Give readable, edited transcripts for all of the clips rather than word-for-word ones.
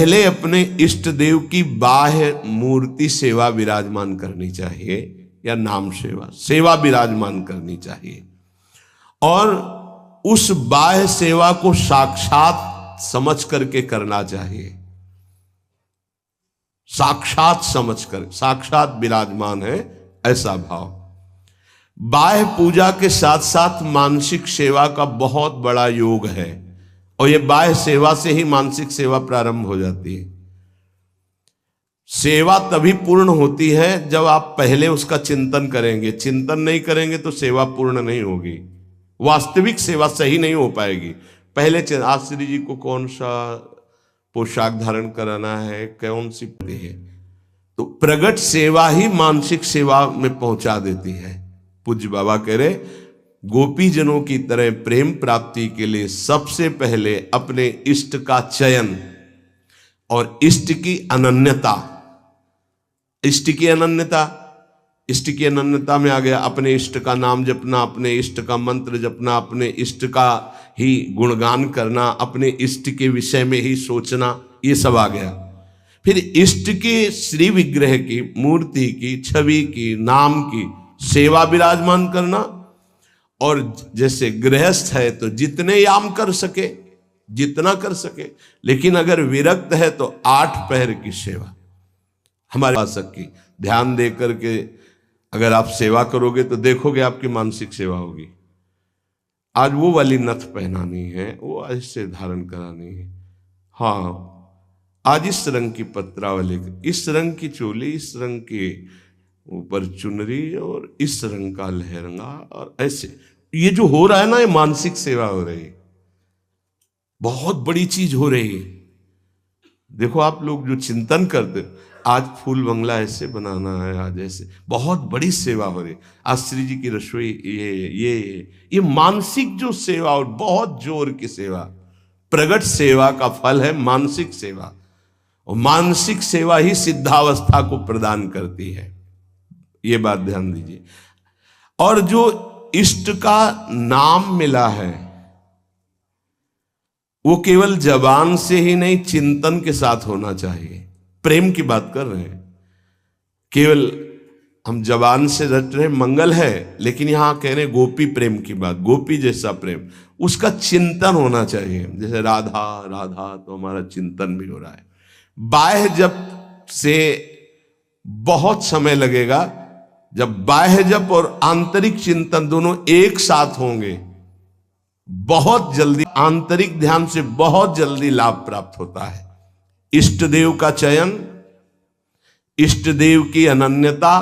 पहले अपने इष्ट देव की बाह्य मूर्ति सेवा विराजमान करनी चाहिए, या नाम सेवा सेवा विराजमान करनी चाहिए, और उस बाह्य सेवा को साक्षात समझ करके करना चाहिए। साक्षात समझ कर, साक्षात विराजमान है ऐसा भाव। बाह्य पूजा के साथ साथ मानसिक सेवा का बहुत बड़ा योग है, और यह बाह्य सेवा से ही मानसिक सेवा प्रारंभ हो जाती है। सेवा तभी पूर्ण होती है जब आप पहले उसका चिंतन करेंगे। चिंतन नहीं करेंगे तो सेवा पूर्ण नहीं होगी, वास्तविक सेवा सही नहीं हो पाएगी। पहले आज श्री जी को कौन सा पोशाक धारण कराना है, कौन सी है, तो प्रगट सेवा ही मानसिक सेवा में पहुंचा देती है। पूज्य बाबा कह रहे, गोपी जनों की तरह प्रेम प्राप्ति के लिए सबसे पहले अपने इष्ट का चयन और इष्ट की अनन्यता, इष्ट की अनन्यता, इष्ट की अनन्यता में आ गया अपने इष्ट का नाम जपना, अपने इष्ट का मंत्र जपना, अपने इष्ट का ही गुणगान करना, अपने इष्ट के विषय में ही सोचना, ये सब आ गया। फिर इष्ट के श्री विग्रह की, मूर्ति की, छवि की, नाम की सेवा विराजमान करना, और जैसे गृहस्थ है तो जितने याम कर सके, जितना कर सके, लेकिन अगर विरक्त है तो 8 पहर की सेवा हमारे पास की ध्यान दे करके अगर आप सेवा करोगे तो देखोगे आपकी मानसिक सेवा होगी। आज वो वाली नथ पहनानी है, वो ऐसे धारण करानी है, हाँ आज इस रंग की पत्रावली, इस रंग की चोली, इस रंग के ऊपर चुनरी, और इस रंग का लहंगा, और ऐसे ये जो हो रहा है ना, ये मानसिक सेवा हो रही है, बहुत बड़ी चीज हो रही है। देखो आप लोग जो चिंतन करते, आज फूल बंगला ऐसे बनाना है, आज ऐसे, बहुत बड़ी सेवा हो रही। आज श्री जी की रसोई, ये मानसिक जो सेवा, और बहुत जोर की सेवा, प्रगट सेवा का फल है मानसिक सेवा, और मानसिक सेवा ही सिद्धावस्था को प्रदान करती है, ये बात ध्यान दीजिए। और जो इष्ट का नाम मिला है वो केवल जबान से ही नहीं, चिंतन के साथ होना चाहिए। प्रेम की बात कर रहे हैं, केवल हम जबान से रट रहे मंगल है, लेकिन यहां कह रहे गोपी प्रेम की बात, गोपी जैसा प्रेम, उसका चिंतन होना चाहिए। जैसे राधा राधा तो हमारा चिंतन भी हो रहा है। बाह्य जप से बहुत समय लगेगा, जब बाह्य जप और आंतरिक चिंतन दोनों एक साथ होंगे, बहुत जल्दी आंतरिक ध्यान से बहुत जल्दी लाभ प्राप्त होता है। इष्ट देव का चयन, इष्ट देव की अनन्यता,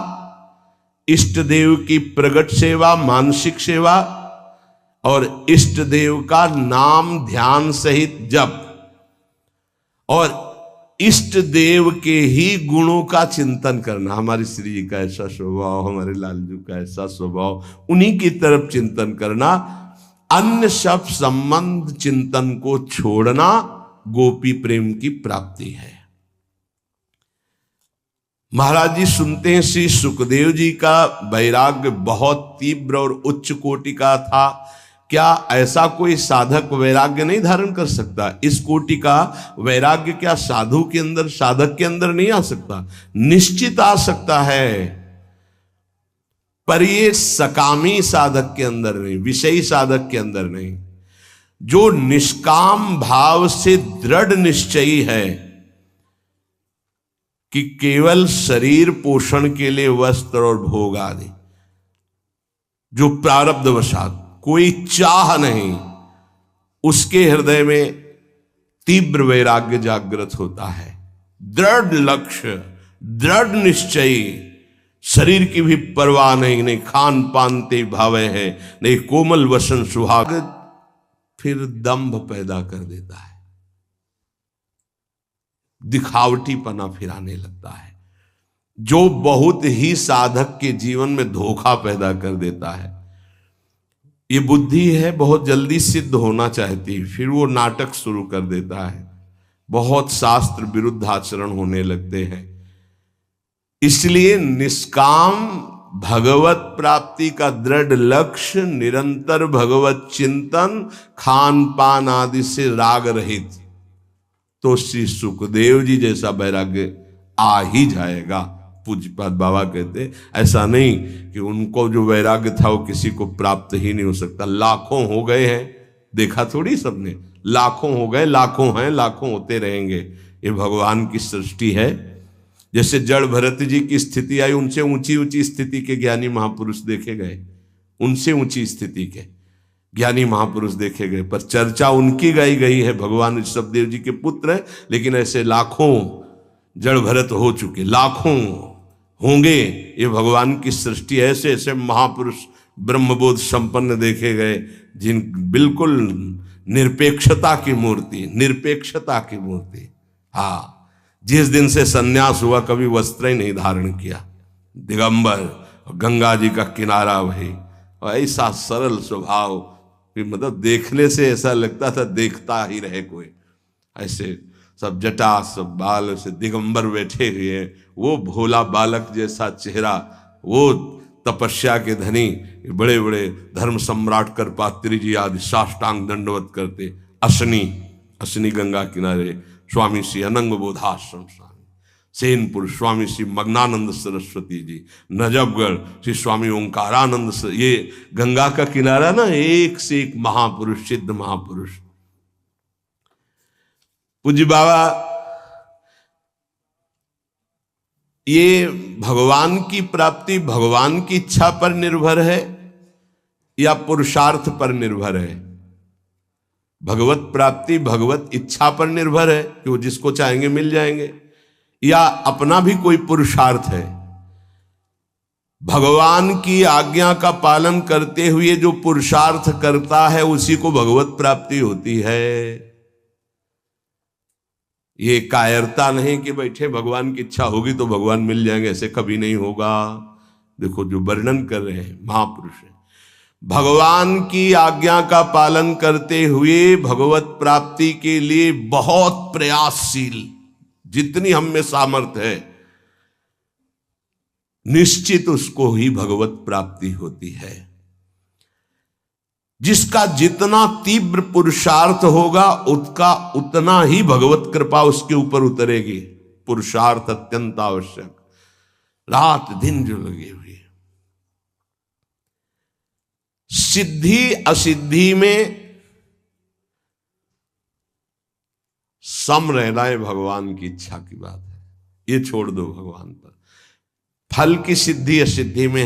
इष्ट देव की प्रगट सेवा, मानसिक सेवा, और इष्ट देव का नाम ध्यान सहित जप, और इष्ट देव के ही गुणों का चिंतन करना। हमारी श्री जी का ऐसा स्वभाव, हमारे लालजू का ऐसा स्वभाव, उन्हीं की तरफ चिंतन करना। अन्य सब संबंध चिंतन को छोड़ना गोपी प्रेम की प्राप्ति है। महाराज जी सुनते हैं श्री सुखदेव जी का वैराग्य बहुत तीव्र और उच्च कोटि का था। क्या ऐसा कोई साधक वैराग्य नहीं धारण कर सकता? इस कोटि का वैराग्य क्या साधु के अंदर, साधक के अंदर नहीं आ सकता? निश्चित आ सकता है, पर ये सकामी साधक के अंदर नहीं, विषयी साधक के अंदर नहीं। जो निष्काम भाव से दृढ़ निश्चयी है कि केवल शरीर पोषण के लिए वस्त्र और भोग आदि, जो प्रारब्धवशात कोई चाह नहीं, उसके हृदय में तीव्र वैराग्य जागृत होता है। दृढ़ लक्ष्य, दृढ़ निश्चयी, शरीर की भी परवाह नहीं, नहीं खान पान ते भावे है, नहीं कोमल वसन सुहाग, फिर दंभ पैदा कर देता है, दिखावटीपना फिर आने लगता है, जो बहुत ही साधक के जीवन में धोखा पैदा कर देता है। ये बुद्धि है बहुत जल्दी सिद्ध होना चाहती, फिर वो नाटक शुरू कर देता है, बहुत शास्त्र विरुद्ध आचरण होने लगते हैं। इसलिए निष्काम भगवत प्राप्ति का दृढ़ लक्ष्य, निरंतर भगवत चिंतन, खान पान आदि से राग रहित, तो श्री सुखदेव जी जैसा वैराग्य आ ही जाएगा। पूज्यपाद बाबा कहते ऐसा नहीं कि उनको जो वैराग्य था वो किसी को प्राप्त ही नहीं हो सकता। लाखों हो गए हैं, देखा थोड़ी सबने, लाखों हो गए, लाखों हैं, लाखों होते रहेंगे। ये भगवान की सृष्टि है। जैसे जड़ भरत जी की स्थिति आई, उनसे ऊंची ऊंची स्थिति के ज्ञानी महापुरुष देखे गए, उनसे ऊंची स्थिति के ज्ञानी महापुरुष देखे गए, पर चर्चा उनकी गाई गई है। भगवान ऋषभदेव जी के पुत्र है, लेकिन ऐसे लाखों जड़ भरत हो चुके, लाखों होंगे। ये भगवान की सृष्टि। ऐसे ऐसे महापुरुष ब्रह्मबोध संपन्न देखे गए, जिन बिल्कुल निरपेक्षता की मूर्ति, निरपेक्षता की मूर्ति। हाँ, जिस दिन से सन्यास हुआ कभी वस्त्र ही नहीं धारण किया, दिगंबर, गंगा जी का किनारा वही, और ऐसा सरल स्वभाव कि मतलब देखने से ऐसा लगता था देखता ही रहे कोई। ऐसे सब जटा, सब बाल से दिगंबर बैठे हुए, वो भोला बालक जैसा चेहरा, वो तपस्या के धनी, बड़े बड़े धर्म सम्राट करपात्री जी आदि साष्टांग दंडवत करते। असनी गंगा किनारे स्वामी श्री अनंग बोधाश्रम स्वामी, सेनपुर स्वामी श्री मग्नानंद सरस्वती जी, नजफगढ़ श्री स्वामी ओंकारानंद। ये गंगा का किनारा ना, एक से एक महापुरुष, सिद्ध महापुरुष। पूज्य बाबा, ये भगवान की प्राप्ति भगवान की इच्छा पर निर्भर है या पुरुषार्थ पर निर्भर है? भगवत प्राप्ति भगवत इच्छा पर निर्भर है कि वो जिसको चाहेंगे मिल जाएंगे, या अपना भी कोई पुरुषार्थ है? भगवान की आज्ञा का पालन करते हुए जो पुरुषार्थ करता है उसी को भगवत प्राप्ति होती है। ये कायरता नहीं कि बैठे भगवान की इच्छा होगी तो भगवान मिल जाएंगे, ऐसे कभी नहीं होगा। देखो जो वर्णन कर रहे हैं महापुरुष है, भगवान की आज्ञा का पालन करते हुए भगवत प्राप्ति के लिए बहुत प्रयासशील, जितनी हम में सामर्थ्य है, निश्चित उसको ही भगवत प्राप्ति होती है। जिसका जितना तीव्र पुरुषार्थ होगा उसका उतना ही भगवत कृपा उसके ऊपर उतरेगी। पुरुषार्थ अत्यंत आवश्यक, रात दिन जो लगे हुए। सिद्धि असिद्धि में सम रहना है भगवान की इच्छा की बात है, ये छोड़ दो भगवान पर। फल की सिद्धि असिद्धि में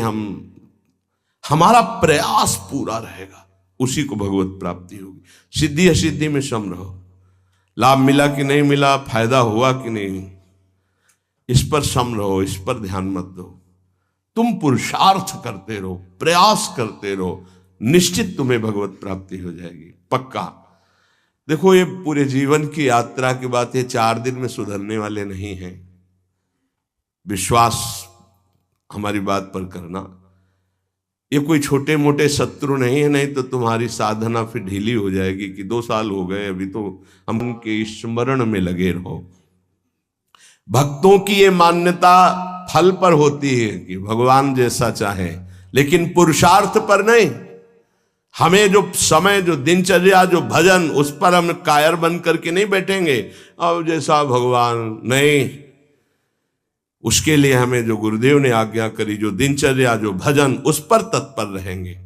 हमारा प्रयास पूरा रहेगा, उसी को भगवत प्राप्ति होगी। सिद्धि असिद्धि में सम रहो, लाभ मिला कि नहीं मिला, फायदा हुआ कि नहीं, इस पर सम रहो, इस पर ध्यान मत दो। तुम पुरुषार्थ करते रहो, प्रयास करते रहो, निश्चित तुम्हें भगवत प्राप्ति हो जाएगी, पक्का। देखो ये पूरे जीवन की यात्रा की बात है, 4 दिन में सुधरने वाले नहीं हैं। विश्वास हमारी बात पर करना, ये कोई छोटे मोटे शत्रु नहीं है, नहीं तो तुम्हारी साधना फिर ढीली हो जाएगी कि 2 साल हो गए अभी तो हम उनके स्मरण में लगे रहो। भक्तों की ये मान्यता फल पर होती है कि भगवान जैसा चाहे, लेकिन पुरुषार्थ पर नहीं। हमें जो समय, जो दिनचर्या, जो भजन, उस पर हम कायर बन करके नहीं बैठेंगे अब जैसा भगवान नहीं। उसके लिए हमें जो गुरुदेव ने आज्ञा करी, जो दिनचर्या, जो भजन, उस पर तत्पर रहेंगे।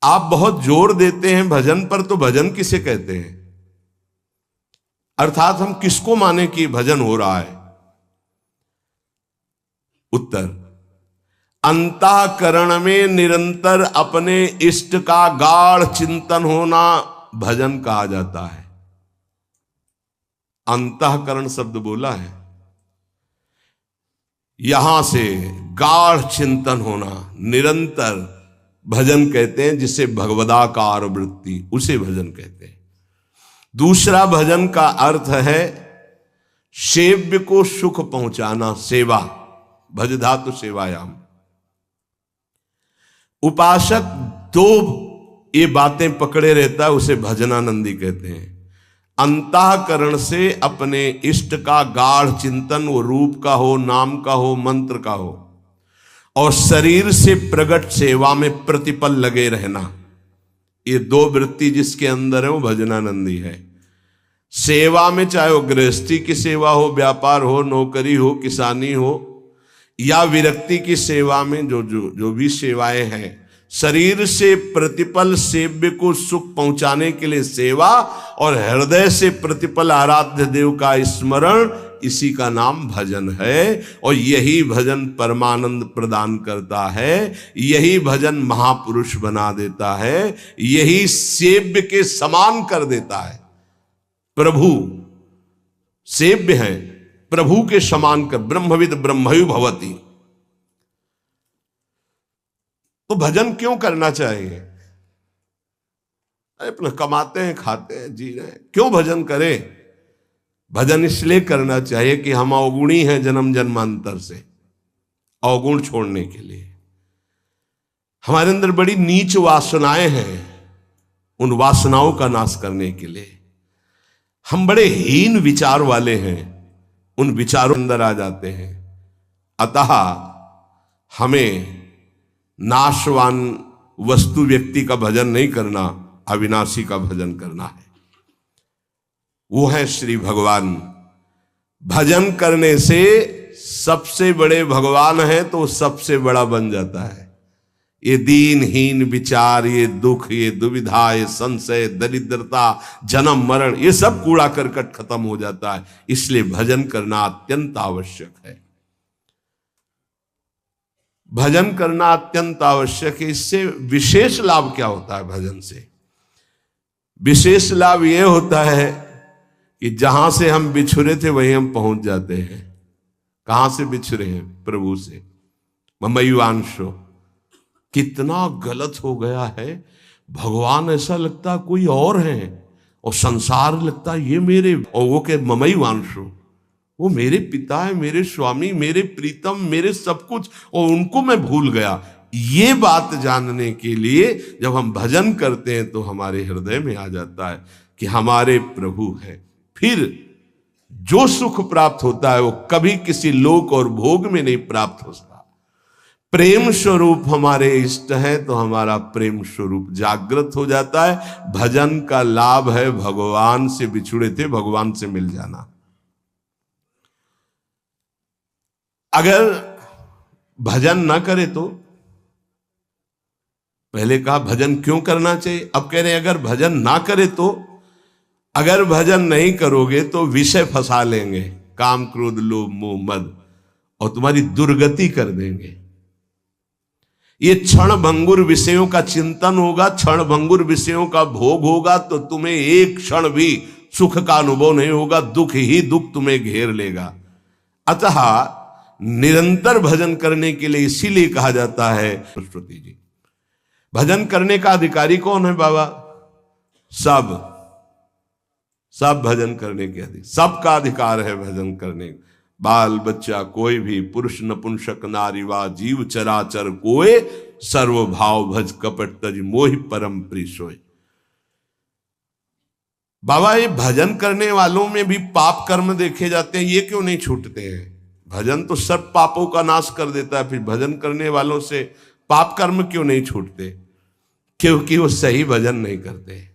आप बहुत जोर देते हैं भजन पर, तो भजन किसे कहते हैं? अर्थात हम किसको माने कि भजन हो रहा है? उत्तर, अंतःकरण में निरंतर अपने इष्ट का गाढ़ चिंतन होना भजन कहा जाता है। अंतःकरण शब्द बोला है, यहां से गाढ़ चिंतन होना, निरंतर भजन कहते हैं, जिसे भगवदाकार वृत्ति, उसे भजन कहते हैं। दूसरा भजन का अर्थ है सेव्य को सुख पहुंचाना, सेवा, भज धातु सेवायाम। उपासक 2 ये बातें पकड़े रहता है, उसे भजनानंदी कहते हैं। अंतःकरण से अपने इष्ट का गाढ़ चिंतन, वो रूप का हो, नाम का हो, मंत्र का हो, और शरीर से प्रकट सेवा में प्रतिपल लगे रहना, ये 2 वृत्ति जिसके अंदर है वो भजनानंदी है। सेवा में, चाहे वो गृहस्थी की सेवा हो, व्यापार हो, नौकरी हो, किसानी हो, या विरक्ति की सेवा में जो भी सेवाएं हैं, शरीर से प्रतिपल सेव्य को सुख पहुंचाने के लिए सेवा, और हृदय से प्रतिपल आराध्य देव का स्मरण, इसी का नाम भजन है। और यही भजन परमानंद प्रदान करता है, यही भजन महापुरुष बना देता है, यही सेव्य के समान कर देता है। प्रभु सेव्य है, प्रभु के समान कर, ब्रह्मविद ब्रह्मयु भवति। तो भजन क्यों करना चाहिए? अपना कमाते हैं, खाते हैं, जी रहे हैं, क्यों भजन करें? भजन इसलिए करना चाहिए कि हम अवगुणी हैं जन्म जन्मांतर से, अवगुण छोड़ने के लिए। हमारे अंदर बड़ी नीच वासनाएं हैं, उन वासनाओं का नाश करने के लिए। हम बड़े हीन विचार वाले हैं, उन विचारों अंदर आ जाते हैं। अतः हमें नाशवान वस्तु व्यक्ति का भजन नहीं करना, अविनाशी का भजन करना है। वो है श्री भगवान। भजन करने से सबसे बड़े भगवान है तो सबसे बड़ा बन जाता है। ये दीनहीन विचार, ये दुख, ये दुविधा, ये संशय, दरिद्रता, जन्म मरण, ये सब कूड़ा करकट खत्म हो जाता है। इसलिए भजन करना अत्यंत आवश्यक है। भजन करना अत्यंत आवश्यक है। इससे विशेष लाभ क्या होता है? भजन से विशेष लाभ यह होता है कि जहां से हम बिछुरे थे वहीं हम पहुंच जाते हैं। कहां से बिछुरे हैं? प्रभु से। ममैवांशो, कितना गलत हो गया है। भगवान ऐसा लगता है कोई और है, और संसार लगता है ये मेरे, और वो के ममैवांशो, वो मेरे पिता है, मेरे स्वामी, मेरे प्रीतम, मेरे सब कुछ, और उनको मैं भूल गया। ये बात जानने के लिए जब हम भजन करते हैं तो हमारे हृदय में आ जाता है कि हमारे प्रभु हैं। फिर जो सुख प्राप्त होता है वो कभी किसी लोक और भोग में नहीं प्राप्त हो सकता। प्रेम स्वरूप हमारे इष्ट है तो हमारा प्रेम स्वरूप जागृत हो जाता है। भजन का लाभ है भगवान से बिछुड़े थे भगवान से मिल जाना। अगर भजन ना करे तो, पहले कहा भजन क्यों करना चाहिए, अब कह रहे हैं अगर भजन ना करे तो, अगर भजन नहीं करोगे तो विषय फंसा लेंगे, काम क्रोध लोभ मोह मद, और तुम्हारी दुर्गति कर देंगे। ये क्षण भंगुर विषयों का चिंतन होगा, क्षण भंगुर विषयों का भोग होगा, तो तुम्हें एक क्षण भी सुख का अनुभव नहीं होगा, दुख ही दुख तुम्हें घेर लेगा। अतः निरंतर भजन करने के लिए इसीलिए कहा जाता है, सरस्वती जी, भजन करने का अधिकारी कौन है बाबा? सब भजन करने के अधिकार, सबका अधिकार है भजन करने। बाल बच्चा कोई भी, पुरुष नपुंसक नारी वा जीव चराचर कोय, सर्व भाव भज कपट तज मोहि परम प्रिय सोय। बाबा ये भजन करने वालों में भी पाप कर्म देखे जाते हैं, ये क्यों नहीं छूटते हैं? भजन तो सब पापों का नाश कर देता है, फिर भजन करने वालों से पाप कर्म क्यों नहीं छूटते? क्योंकि वो सही भजन नहीं करते।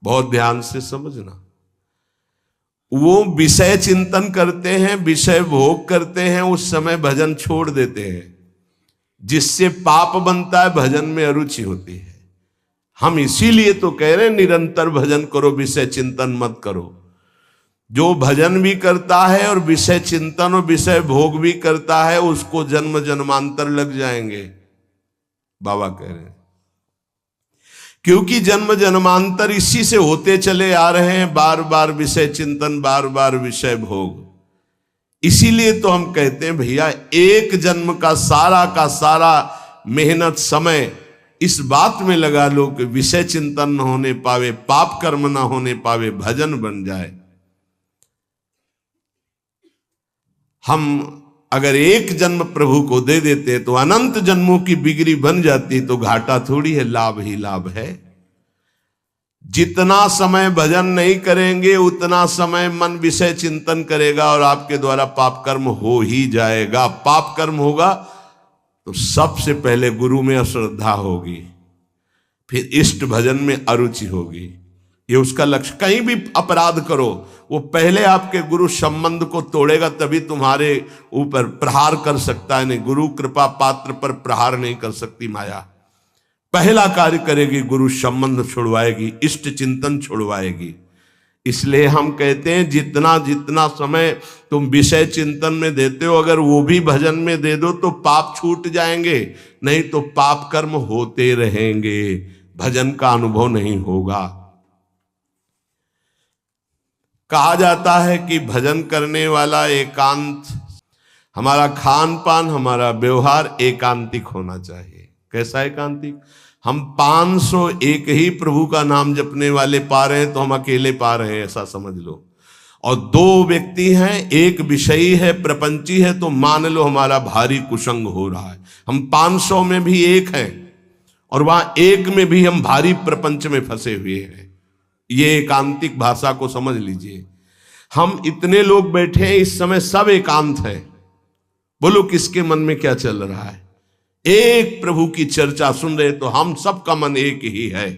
बहुत ध्यान से समझना। वो विषय चिंतन करते हैं, विषय भोग करते हैं, उस समय भजन छोड़ देते हैं, जिससे पाप बनता है, भजन में अरुचि होती है। हम इसीलिए तो कह रहे हैं निरंतर भजन करो, विषय चिंतन मत करो। जो भजन भी करता है और विषय चिंतन और विषय भोग भी करता है, उसको जन्म जन्मांतर लग जाएंगे, बाबा कह रहे हैं। क्योंकि जन्म जन्मांतर इसी से होते चले आ रहे हैं, बार बार विषय चिंतन, बार बार विषय भोग। इसीलिए तो हम कहते हैं भैया, एक जन्म का सारा मेहनत समय इस बात में लगा लो कि विषय चिंतन न होने पावे, पाप कर्म न होने पावे, भजन बन जाए। हम अगर एक जन्म प्रभु को दे देते तो अनंत जन्मों की बिगड़ी बन जाती, तो घाटा थोड़ी है, लाभ ही लाभ है। जितना समय भजन नहीं करेंगे उतना समय मन विषय चिंतन करेगा और आपके द्वारा पाप कर्म हो ही जाएगा। पाप कर्म होगा तो सबसे पहले गुरु में अश्रद्धा होगी, फिर इष्ट भजन में अरुचि होगी, ये उसका लक्ष्य। कहीं भी अपराध करो, वो पहले आपके गुरु संबंध को तोड़ेगा, तभी तुम्हारे ऊपर प्रहार कर सकता है। नहीं, गुरु कृपा पात्र पर प्रहार नहीं कर सकती माया। पहला कार्य करेगी, गुरु संबंध छुड़वाएगी, इष्ट चिंतन छुड़वाएगी। इसलिए हम कहते हैं जितना जितना समय तुम विषय चिंतन में देते हो, अगर वो भी भजन में दे दो तो पाप छूट जाएंगे, नहीं तो पाप कर्म होते रहेंगे, भजन का अनुभव नहीं होगा। कहा जाता है कि भजन करने वाला एकांत, हमारा खान पान, हमारा व्यवहार एकांतिक होना चाहिए। कैसा एकांतिक? हम 501 ही प्रभु का नाम जपने वाले पा रहे हैं तो हम अकेले पा रहे हैं, ऐसा समझ लो। और 2 व्यक्ति हैं, एक विषयी है, प्रपंची है, तो मान लो हमारा भारी कुसंग हो रहा है। हम 500 में भी एक हैं और वहां एक में भी हम भारी प्रपंच में फंसे हुए हैं। ये एकांतिक भाषा को समझ लीजिए। हम इतने लोग बैठे हैं इस समय, सब एकांत है। बोलो किसके मन में क्या चल रहा है? एक प्रभु की चर्चा सुन रहे तो हम सबका मन एक ही है।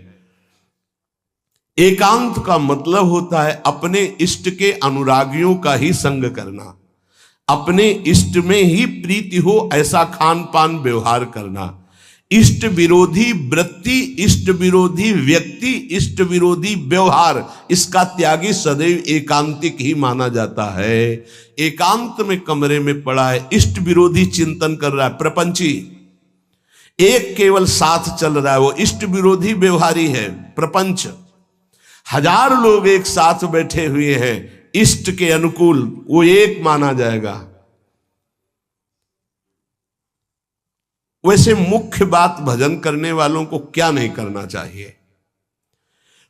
एकांत का मतलब होता है अपने इष्ट के अनुरागियों का ही संग करना, अपने इष्ट में ही प्रीति हो ऐसा खान पान व्यवहार करना। इष्ट विरोधी वृत्ति, इष्ट विरोधी व्यक्ति, इष्ट विरोधी व्यवहार, इसका त्यागी सदैव एकांतिक ही माना जाता है। एकांत में कमरे में पड़ा है, इष्ट विरोधी चिंतन कर रहा है, प्रपंची एक केवल साथ चल रहा है, वो इष्ट विरोधी व्यवहारी है, प्रपंच। 1000 लोग एक साथ बैठे हुए हैं इष्ट के अनुकूल, वो एक माना जाएगा। वैसे मुख्य बात भजन करने वालों को क्या नहीं करना चाहिए?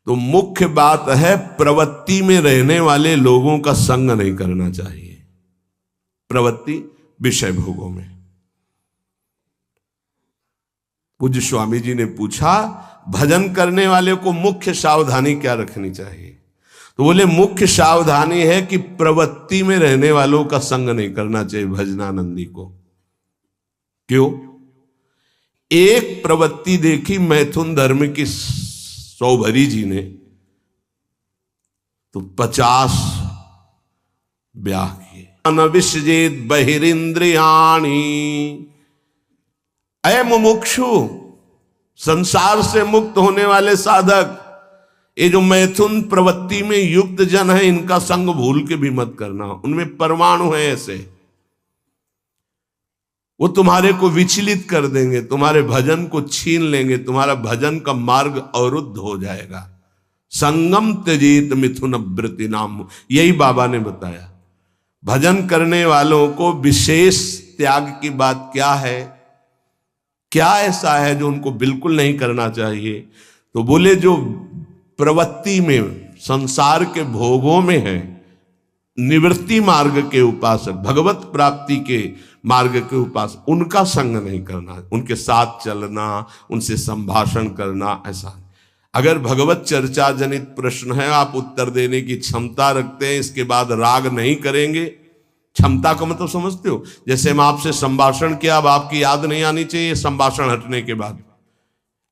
तो मुख्य बात है प्रवृत्ति में रहने वाले लोगों का संग नहीं करना चाहिए। प्रवृत्ति विषय भोगों में। पूज्य स्वामी जी ने पूछा भजन करने वाले को मुख्य सावधानी क्या रखनी चाहिए? तो बोले मुख्य सावधानी है कि प्रवृत्ति में रहने वालों का संग नहीं करना चाहिए भजनानंदी को। क्यों? एक प्रवृत्ति देखी मैथुन धर्म की सौभरी जी ने, तो 50 ब्याह किए। अनविश्जेत बहिरिंद्रियाणी, अय मुमुक्षु, संसार से मुक्त होने वाले साधक, ये जो मैथुन प्रवृत्ति में युक्त जन है इनका संग भूल के भी मत करना। उनमें परमाणु है ऐसे, वो तुम्हारे को विचलित कर देंगे, तुम्हारे भजन को छीन लेंगे, तुम्हारा भजन का मार्ग अवरुद्ध हो जाएगा। संगम त्यजेत मिथुन वृत्ति नाम, यही बाबा ने बताया। भजन करने वालों को विशेष त्याग की बात क्या है? क्या ऐसा है जो उनको बिल्कुल नहीं करना चाहिए? तो बोले जो प्रवृत्ति में, संसार के भोगों में है, निवृत्ति मार्ग के उपासक, भगवत प्राप्ति के मार्ग के उपासक, उनका संग नहीं करना, उनके साथ चलना, उनसे संभाषण करना। ऐसा अगर भगवत चर्चा जनित प्रश्न है, आप उत्तर देने की क्षमता रखते हैं, इसके बाद राग नहीं करेंगे। क्षमता का मतलब समझते हो? जैसे हम आपसे संभाषण किया, अब आपकी याद नहीं आनी चाहिए संभाषण हटने के बाद।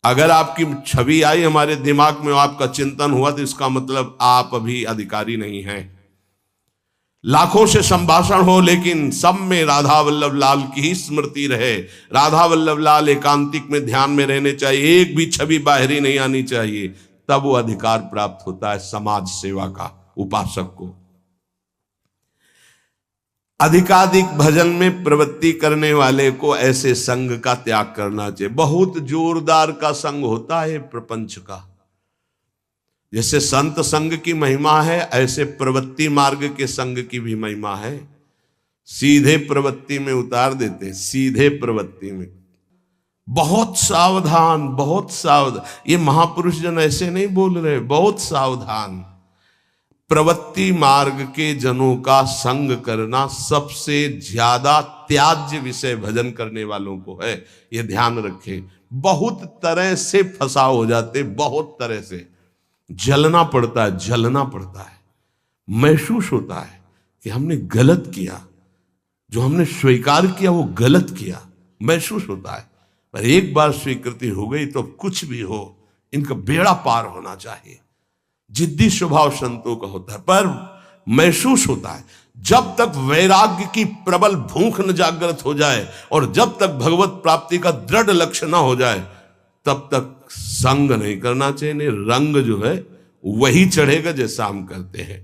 अगर आपकी छवि आई हमारे दिमाग में, आपका चिंतन हुआ, तो इसका मतलब आप अभी अधिकारी नहीं हैं। लाखों से संभाषण हो लेकिन सब में राधा वल्लभ लाल की ही स्मृति रहे। राधा वल्लभ लाल एकांतिक में ध्यान में रहने चाहिए, एक भी छवि बाहरी नहीं आनी चाहिए, तब वो अधिकार प्राप्त होता है समाज सेवा का उपासक को। अधिकाधिक भजन में प्रवृत्ति करने वाले को ऐसे संग का त्याग करना चाहिए। बहुत जोरदार का संग होता है प्रपंच का। जैसे संत संग की महिमा है, ऐसे प्रवृत्ति मार्ग के संग की भी महिमा है। सीधे प्रवृत्ति में उतार देते, सीधे प्रवृत्ति में। बहुत सावधान, बहुत सावधान। ये महापुरुष जन ऐसे नहीं बोल रहे, बहुत सावधान। प्रवृत्ति मार्ग के जनों का संग करना सबसे ज्यादा त्याज्य विषय भजन करने वालों को है, ये ध्यान रखें। बहुत तरह से फंसाव हो जाते, बहुत तरह से जलना पड़ता है, जलना पड़ता है। महसूस होता है कि हमने गलत किया, जो हमने स्वीकार किया वो गलत किया, महसूस होता है। पर एक बार स्वीकृति हो गई तो कुछ भी हो, इनका बेड़ा पार होना चाहिए। जिद्दी स्वभाव संतों का होता है, पर महसूस होता है जब तक वैराग्य की प्रबल भूख न जागृत हो जाए और जब तक भगवत प्राप्ति का दृढ़ लक्ष्य न हो जाए तब तक संग नहीं करना चाहिए। नहीं रंग जो है वही चढ़ेगा जैसा हम करते हैं।